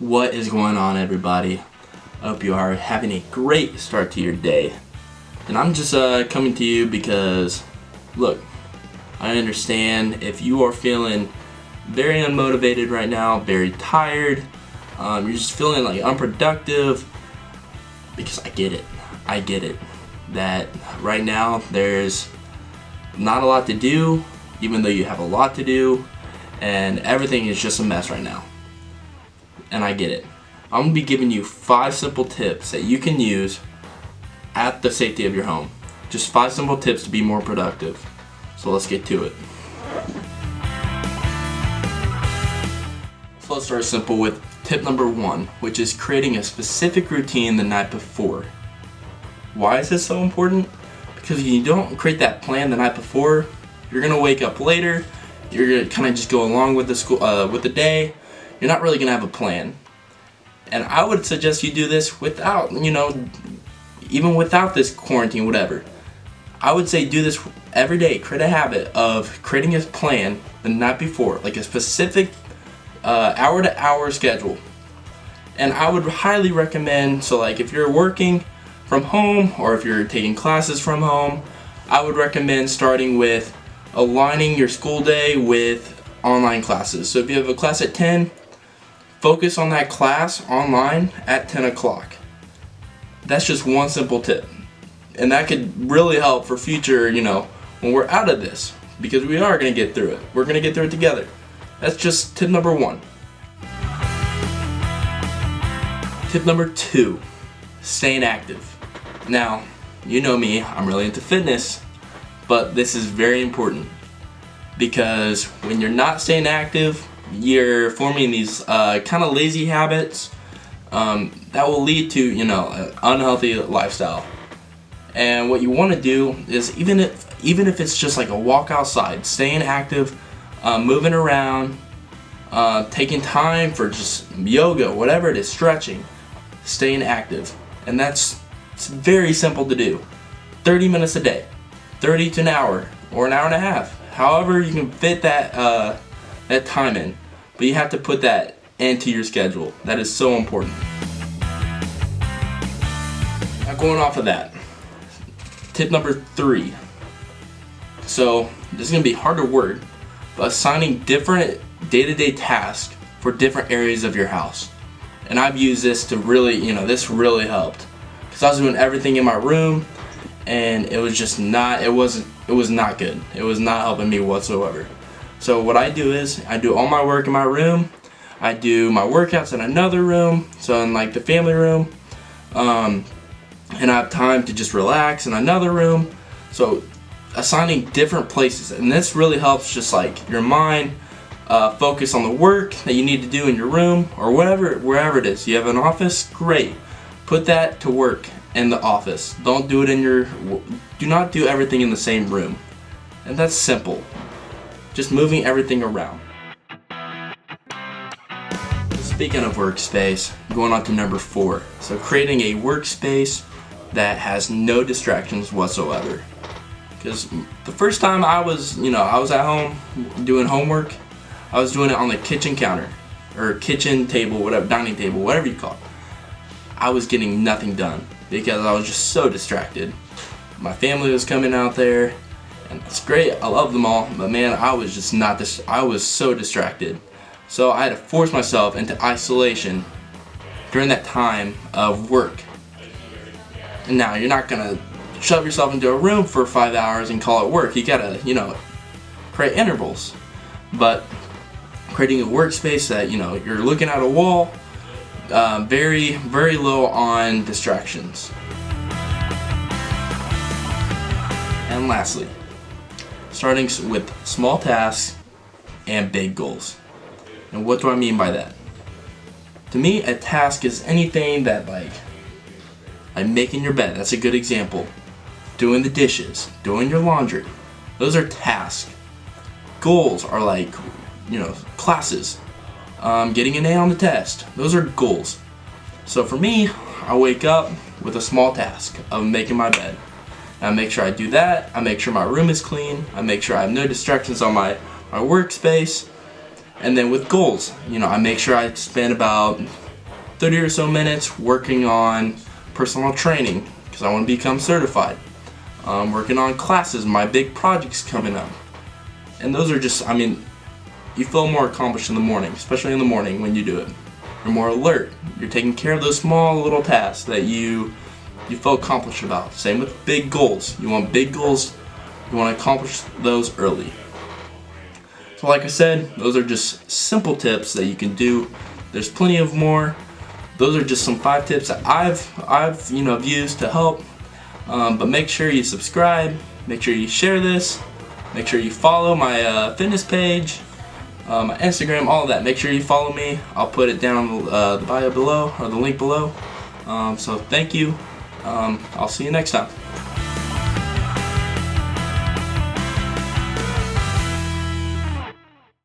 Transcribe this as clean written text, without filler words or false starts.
What is going on, everybody? I hope you are having a great start to your day. And I'm just coming to you because, look, I understand if you are feeling very unmotivated right now, very tired, you're just feeling like unproductive, because I get it, that right now there's not a lot to do, even though you have a lot to do, and everything is just a mess right now. And I get it. I'm going to be giving you 5 simple tips that you can use at the safety of your home. Just 5 simple tips to be more productive. So let's get to it. So let's start simple with tip number 1, which is creating a specific routine the night before. Why is this so important? Because if you don't create that plan the night before, you're going to wake up later, you're going to kind of just go along with the day. You're not really going to have a plan. And I would suggest you do this without, even without this quarantine, whatever. I would say do this every day. Create a habit of creating a plan the night before, like a specific hour-to-hour schedule. And I would highly recommend, so like if you're working from home or if you're taking classes from home, I would recommend starting with aligning your school day with online classes. So if you have a class at 10, focus on that class online at 10 o'clock. That's just one simple tip. And that could really help for future, when we're out of this. Because we are going to get through it. We're going to get through it together. That's just tip number 1. Tip number 2, staying active. Now, you know me, I'm really into fitness, but this is very important. Because when you're not staying active, you're forming these kind of lazy habits that will lead to an unhealthy lifestyle. And what you want to do is even if it's just like a walk outside, staying active, moving around, taking time for just yoga, whatever it is, stretching, staying active. And it's very simple to do. 30 minutes a day, 30 to an hour or an hour and a half, however you can fit that time in. But you have to put that into your schedule. That is so important. Now, going off of that, tip number 3. So this is going to be harder word, but assigning different day-to-day tasks for different areas of your house. And I've used this to really, this really helped. Because I was doing everything in my room, and it was not good. It was not helping me whatsoever. So what I do is I do all my work in my room. I do my workouts in another room, so in like the family room, and I have time to just relax in another room. So assigning different places, and this really helps just like your mind focus on the work that you need to do in your room or wherever it is. You have an office, great. Put that to work in the office. Do not do everything in the same room. And that's simple. Just moving everything around. Speaking of workspace, going on to number 4. So creating a workspace that has no distractions whatsoever. Because the first time I was at home doing homework, I was doing it on the kitchen counter or kitchen table, whatever, dining table, whatever you call it. I was getting nothing done because I was just so distracted. My family was coming out there, and it's great, I love them all, but man, I was just not I was so distracted. So I had to force myself into isolation during that time of work. And now you're not gonna shove yourself into a room for 5 hours and call it work. You gotta, create intervals. But creating a workspace that, you're looking at a wall, very, very low on distractions. And lastly, starting with small tasks and big goals. And what do I mean by that? To me, a task is anything that like making your bed, that's a good example. Doing the dishes, doing your laundry. Those are tasks. Goals are like, classes. Getting an A on the test. Those are goals. So for me, I wake up with a small task of making my bed. I make sure I do that. I make sure my room is clean. I make sure I have no distractions on my workspace. And then with goals, I make sure I spend about 30 or so minutes working on personal training because I want to become certified. Working on classes, my big projects coming up. And those are just, you feel more accomplished in the morning, especially in the morning when you do it. You're more alert. You're taking care of those small little tasks that you feel accomplished about. Same with big goals. You want big goals, you want to accomplish those early. So like I said, those are just simple tips that you can do. There's plenty of more. Those are just some 5 tips that I've used to help. But make sure you subscribe, make sure you share this, make sure you follow my fitness page, my Instagram, all of that. Make sure you follow me. I'll put it down the bio below, or the link below. So thank you. I'll see you next time.